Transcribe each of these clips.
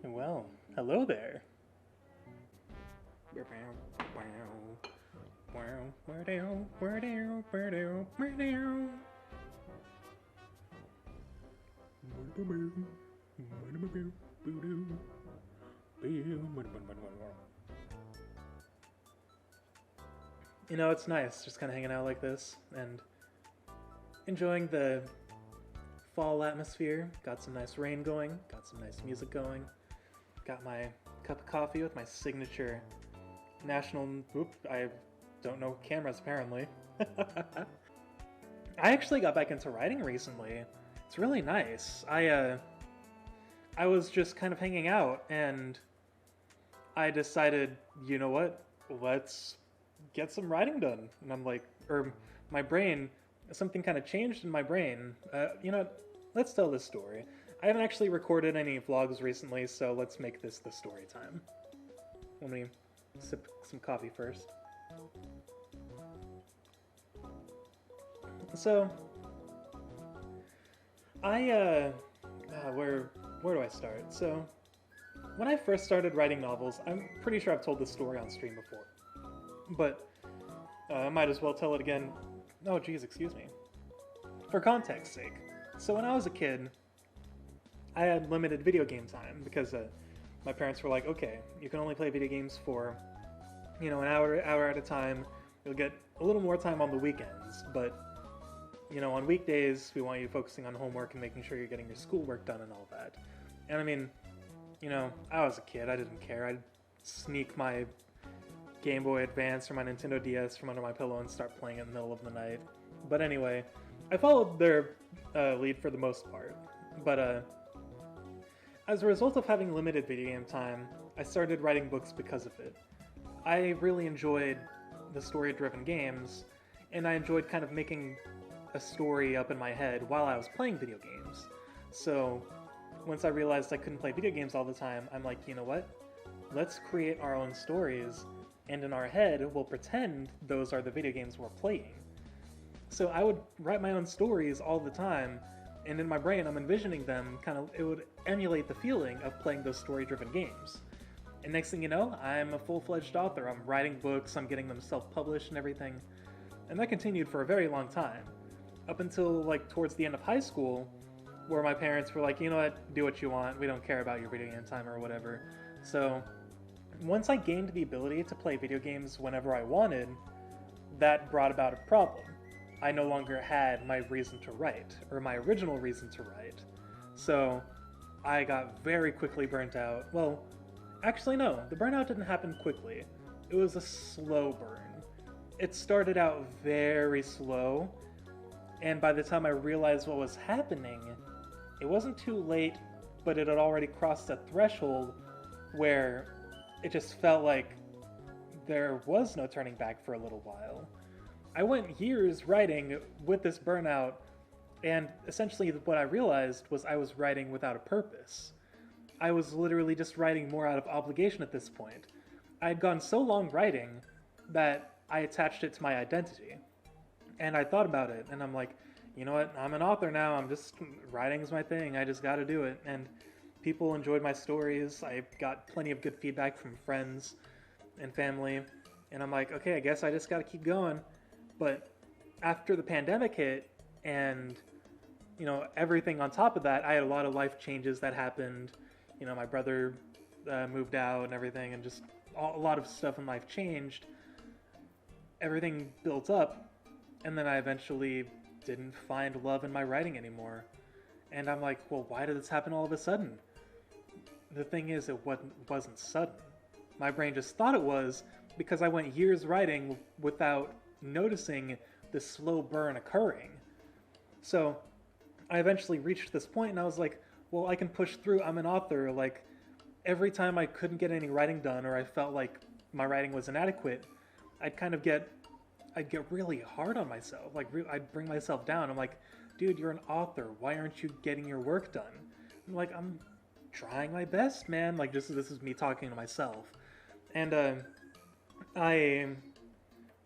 Well, hello there. It's nice just kind of hanging out like this and enjoying the fall atmosphere. Got some nice rain going, got some nice music going, got my cup of coffee with my signature national. Oop, I don't know cameras apparently. I actually got back into writing recently. It's really nice. I was just kind of hanging out and I decided, you know what? Let's get some writing done. And I'm like, or my brain, something kind of changed in my brain. Let's tell this story. I haven't actually recorded any vlogs recently, so let's make this the story time. Let me sip some coffee first. So, I, where do I start? So, when I first started writing novels, I'm pretty sure I've told this story on stream before, but I might as well tell it again. Oh, geez, excuse me. For context's sake. So when I was a kid, I had limited video game time because my parents were like, okay, you can only play video games for, an hour at a time. You'll get a little more time on the weekends, but on weekdays, we want you focusing on homework and making sure you're getting your schoolwork done and all that. And I mean, I was a kid. I didn't care. I'd sneak my Game Boy Advance or my Nintendo DS from under my pillow and start playing it in the middle of the night. But anyway, I followed their lead for the most part. But as a result of having limited video game time, I started writing books because of it. I really enjoyed the story-driven games, and I enjoyed kind of making a story up in my head while I was playing video games. So once I realized I couldn't play video games all the time, I'm like, you know what? Let's create our own stories, and in our head, we'll pretend those are the video games we're playing. So I would write my own stories all the time, and in my brain, I'm envisioning them it would emulate the feeling of playing those story-driven games. And next thing you know, I'm a full-fledged author. I'm writing books, I'm getting them self-published and everything. And that continued for a very long time. Up until, towards the end of high school, where my parents were like, you know what, do what you want, we don't care about your video game time or whatever. So once I gained the ability to play video games whenever I wanted, that brought about a problem. I no longer had my reason to write, or my original reason to write. So I got very quickly burnt out. Well, actually no, the burnout didn't happen quickly. It was a slow burn. It started out very slow, and by the time I realized what was happening, it wasn't too late, but it had already crossed a threshold where it just felt like there was no turning back for a little while. I went years writing with this burnout, and essentially what I realized was I was writing without a purpose. I was literally just writing more out of obligation at this point. I had gone so long writing that I attached it to my identity. And I thought about it, and I'm like, you know what, I'm an author now, writing's my thing, I just gotta do it. And people enjoyed my stories, I got plenty of good feedback from friends and family, and I'm like, okay, I guess I just gotta keep going. But after the pandemic hit, and everything on top of that, I had a lot of life changes that happened. My brother moved out and everything, and just a lot of stuff in life changed. Everything built up, and then I eventually didn't find love in my writing anymore. And I'm like, well, why did this happen all of a sudden? The thing is, it wasn't sudden. My brain just thought it was because I went years writing without noticing the slow burn occurring. So I eventually reached this point and I was like, well, I can push through. I'm an author. Every time I couldn't get any writing done or I felt like my writing was inadequate, I'd get really hard on myself. I'd bring myself down. I'm like, dude, you're an author. Why aren't you getting your work done? I'm like, I'm trying my best, man. This is me talking to myself. And I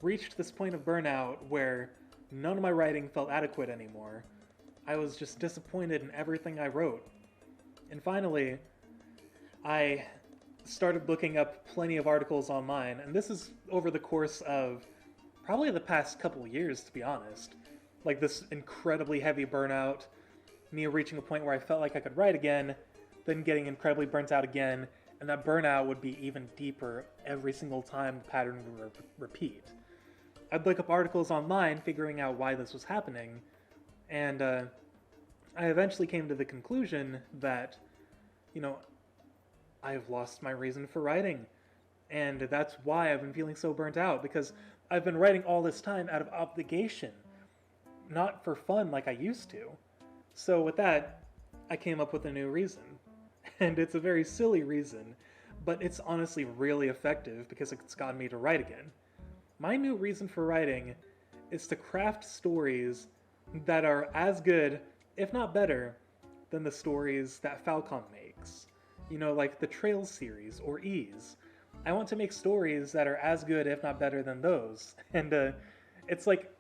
reached this point of burnout where none of my writing felt adequate anymore. I was just disappointed in everything I wrote. And finally, I started looking up plenty of articles online, and this is over the course of probably the past couple years, to be honest. Like this incredibly heavy burnout, me reaching a point where I felt like I could write again, then getting incredibly burnt out again, and that burnout would be even deeper every single time the pattern would repeat. I'd look up articles online figuring out why this was happening, and I eventually came to the conclusion that, you know, I've lost my reason for writing. And that's why I've been feeling so burnt out, because I've been writing all this time out of obligation, not for fun like I used to. So with that, I came up with a new reason. And it's a very silly reason, but it's honestly really effective because it's gotten me to write again. My new reason for writing is to craft stories that are as good, if not better, than the stories that Falcom makes. You know, like the Trails series or Ease. I want to make stories that are as good, if not better, than those. And it's like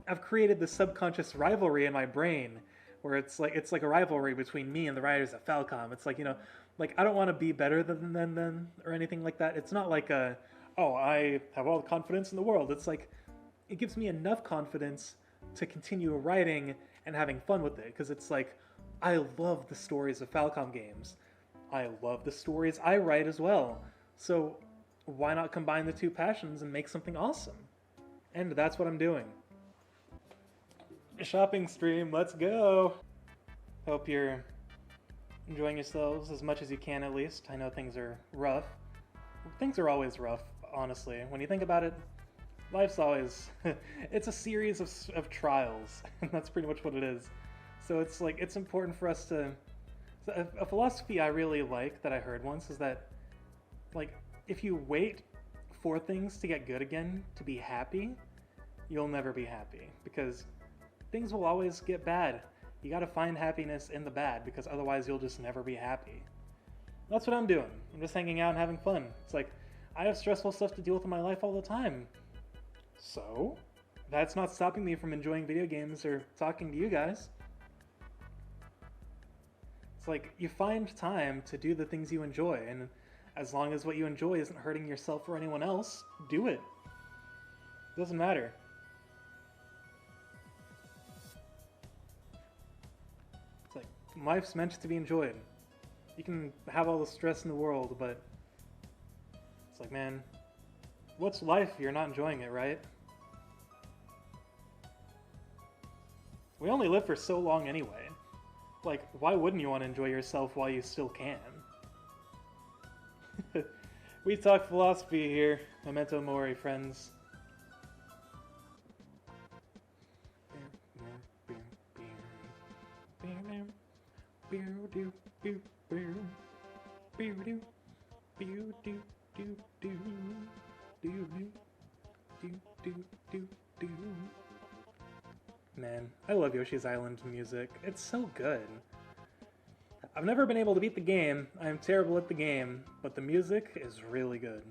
I've created this subconscious rivalry in my brain, where it's like a rivalry between me and the writers at Falcom. It's like, you know, like I don't want to be better than them or anything like that. It's not like oh, I have all the confidence in the world. It's like it gives me enough confidence to continue writing and having fun with it, because it's like I love the stories of Falcom games. I love the stories I write as well. So why not combine the two passions and make something awesome? And that's what I'm doing. Shopping stream, let's go! Hope you're enjoying yourselves as much as you can, at least. I know things are rough. Things are always rough, honestly. When you think about it, life's always... it's a series of trials, and that's pretty much what it is. So it's like, it's important for us to... A philosophy I really like that I heard once is that, like, if you wait for things to get good again to be happy, you'll never be happy, because things will always get bad. You gotta find happiness in the bad, because otherwise you'll just never be happy. That's what I'm doing. I'm just hanging out and having fun. It's like, I have stressful stuff to deal with in my life all the time. So, that's not stopping me from enjoying video games or talking to you guys. It's like, you find time to do the things you enjoy, and as long as what you enjoy isn't hurting yourself or anyone else, do it. Doesn't matter. It's like, life's meant to be enjoyed. You can have all the stress in the world, but it's like, man, what's life if you're not enjoying it, right? We only live for so long anyway. Like, why wouldn't you want to enjoy yourself while you still can? We talk philosophy here, memento mori, friends. Man, I love Yoshi's Island music. It's so good. I've never been able to beat the game. I'm terrible at the game, but the music is really good.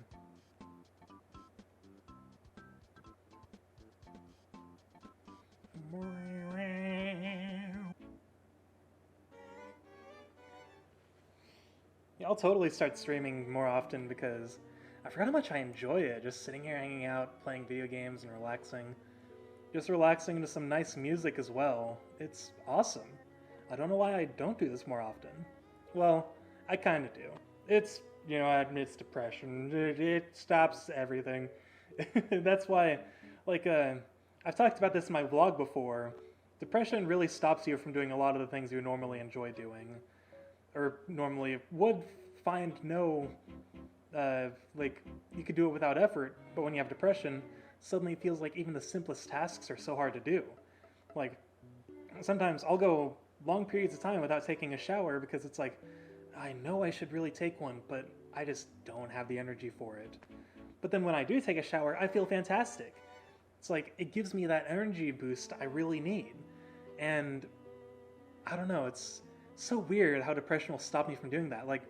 Yeah, I'll totally start streaming more often because I forgot how much I enjoy it. Just sitting here hanging out, playing video games and relaxing. Just relaxing to some nice music as well. It's awesome. I don't know why I don't do this more often. Well, I kind of do. It's, you know, it's depression. It stops everything. That's why, like, I've talked about this in my vlog before. Depression really stops you from doing a lot of the things you normally enjoy doing. Or normally would find no, like, you could do it without effort, but when you have depression, suddenly it feels like even the simplest tasks are so hard to do. Like, sometimes I'll go long periods of time without taking a shower because it's like, I know I should really take one, but I just don't have the energy for it. But then when I do take a shower, I feel fantastic. It's like, it gives me that energy boost I really need. And I don't know, it's so weird how depression will stop me from doing that. Like,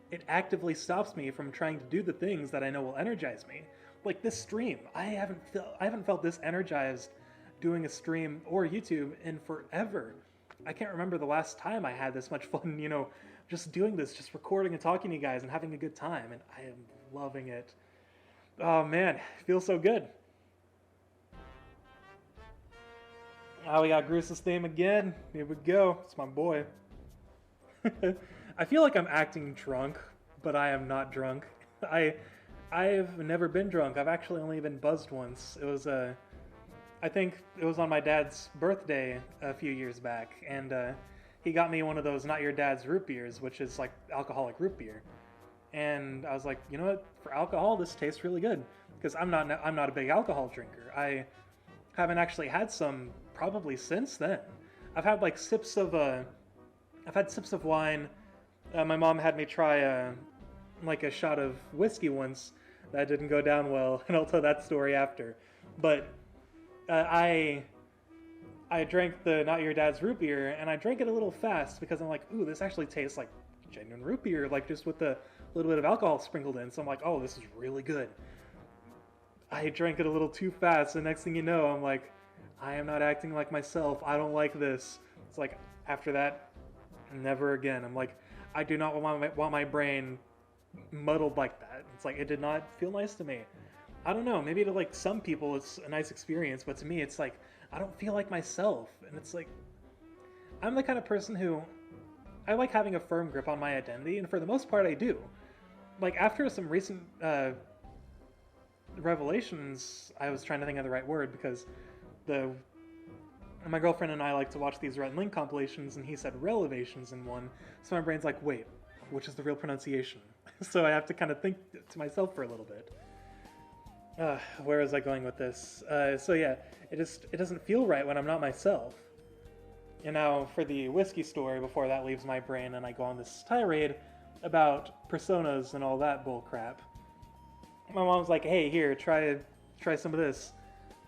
it actively stops me from trying to do the things that I know will energize me. Like this stream, I haven't felt this energized doing a stream or YouTube in forever. I can't remember the last time I had this much fun, just doing this, just recording and talking to you guys and having a good time, and I am loving it. Oh man, it feels so good. Oh, we got Gruce's theme again. Here we go. It's my boy. I feel like I'm acting drunk, but I am not drunk. I I've never been drunk. I've actually only been buzzed once. It was I think it was on my dad's birthday a few years back, and he got me one of those not your dad's root beers, which is like alcoholic root beer. And I was like, you know what? For alcohol, this tastes really good because I'm not a big alcohol drinker. I haven't actually had some probably since then. I've had like I've had sips of wine. My mom had me try like a shot of whiskey once that didn't go down well, and I'll tell that story after. But I drank the Not Your Dad's root beer, and I drank it a little fast because I'm like, ooh, this actually tastes like genuine root beer, like just with a little bit of alcohol sprinkled in. So I'm like, oh, this is really good. I drank it a little too fast, and next thing you know, I'm like, I am not acting like myself. I don't like this. It's like after that, never again. I'm like, I do not want my brain muddled like that. It's like it did not feel nice to me. I don't know. Maybe to like some people it's a nice experience, but to me it's like I don't feel like myself. And it's like I'm the kind of person who I like having a firm grip on my identity, and for the most part I do. Like after some recent revelations, I was trying to think of the right word because the my girlfriend and I like to watch these Rhett and Link compilations, and he said relevations in one. So my brain's like, wait, which is the real pronunciation? So I have to kind of think to myself for a little bit. Where was I going with this? So yeah, it doesn't feel right when I'm not myself. And now for the whiskey story, before that leaves my brain and I go on this tirade about personas and all that bull crap. My mom's like, hey, here, try some of this.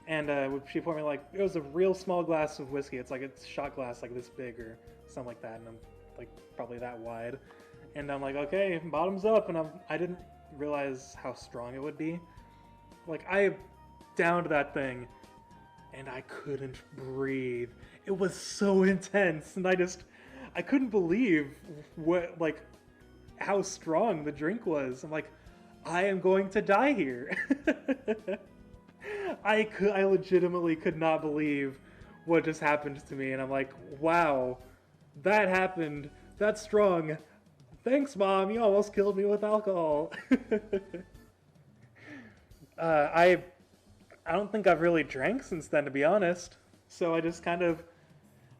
And she poured me like, it was a real small glass of whiskey. It's like a shot glass like this big or something like that. And I'm like probably that wide. And I'm like, okay, bottoms up. And I didn't realize how strong it would be. Like I downed that thing and I couldn't breathe. It was so intense. And I couldn't believe how strong the drink was. I'm like, I am going to die here. I legitimately could not believe what just happened to me, and I'm like, wow, that happened. That's strong. Thanks, Mom. You almost killed me with alcohol. I don't think I've really drank since then, to be honest. So I just kind of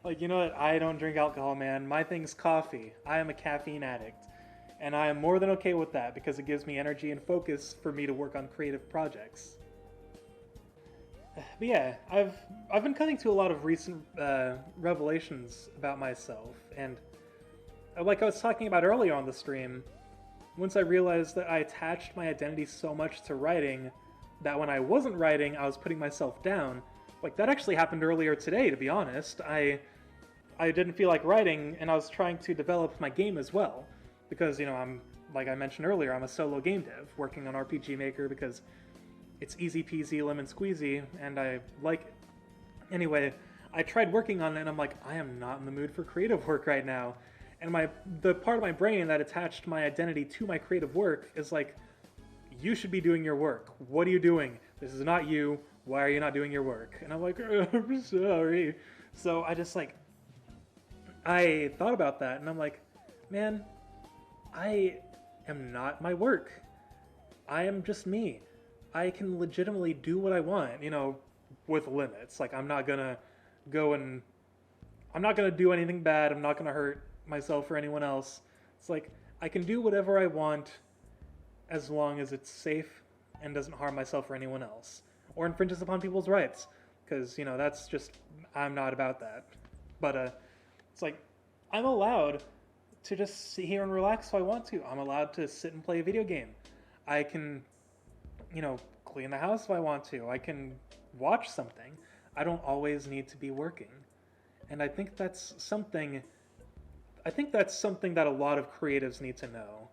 like, you know what? I don't drink alcohol, man. My thing's coffee. I am a caffeine addict, and I am more than okay with that because it gives me energy and focus for me to work on creative projects. But yeah, I've been coming to a lot of recent revelations about myself, and like I was talking about earlier on the stream, once I realized that I attached my identity so much to writing that when I wasn't writing, I was putting myself down. Like that actually happened earlier today, to be honest. I didn't feel like writing, and I was trying to develop my game as well, because I'm like I mentioned earlier, I'm a solo game dev working on RPG Maker because it's easy peasy lemon squeezy, and I like it. Anyway, I tried working on it, and I'm like, I am not in the mood for creative work right now. And the part of my brain that attached my identity to my creative work is like, you should be doing your work. What are you doing? This is not you. Why are you not doing your work? And I'm like, I'm sorry. So I thought about that, and I'm like, man, I am not my work. I am just me. I can legitimately do what I want, with limits. Like, I'm not gonna do anything bad. I'm not gonna hurt myself or anyone else. It's like, I can do whatever I want as long as it's safe and doesn't harm myself or anyone else. Or infringes upon people's rights. Because, that's just, I'm not about that. But, it's like, I'm allowed to just sit here and relax if I want to. I'm allowed to sit and play a video game. I can clean the house if I want to. I can watch something. I don't always need to be working. And I think that's something that a lot of creatives need to know.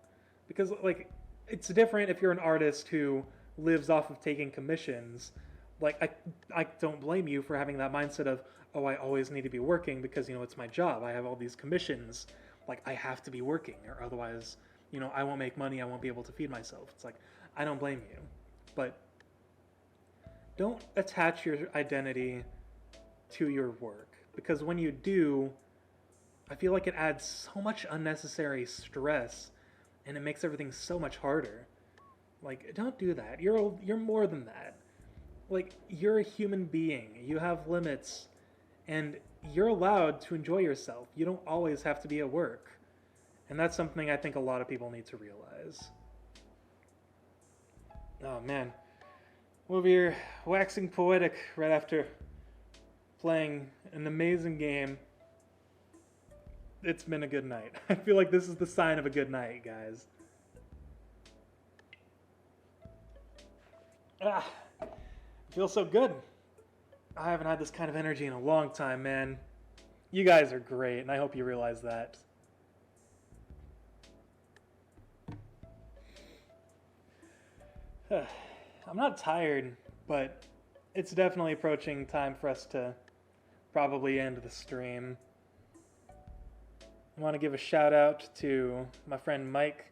Because, like, it's different if you're an artist who lives off of taking commissions, Like, I don't blame you for having that mindset of, oh, I always need to be working because, you know, it's my job. I have all these commissions. Like, I have to be working, or otherwise, you know, I won't make money. I won't be able to feed myself. It's like, I don't blame you. But don't attach your identity to your work, because when you do, I feel like it adds so much unnecessary stress and it makes everything so much harder. Like, don't do that. You're more than that. Like, you're a human being. You have limits, and you're allowed to enjoy yourself. You don't always have to be at work. And that's something I think a lot of people need to realize. Oh man. Over here, waxing poetic right after playing an amazing game. It's been a good night. I feel like this is the sign of a good night, guys. Ah, it feels so good. I haven't had this kind of energy in a long time, man. You guys are great, and I hope you realize that. I'm not tired, but it's definitely approaching time for us to probably end the stream. I want to give a shout out to my friend Mike,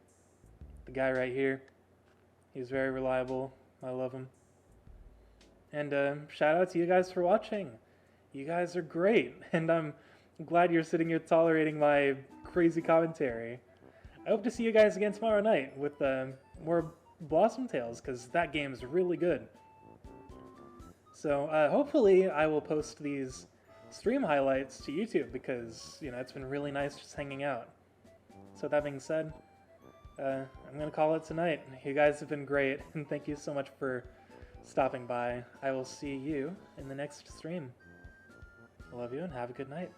the guy right here. He's very reliable. I love him. And shout out to you guys for watching. You guys are great, and I'm glad you're sitting here tolerating my crazy commentary. I hope to see you guys again tomorrow night with more Blossom Tales, because that game is really good. So hopefully I will post these stream highlights to YouTube, because, you know, it's been really nice just hanging out. So that being said, I'm going to call it tonight. You guys have been great, and thank you so much for stopping by. I will see you in the next stream. I love you, and have a good night.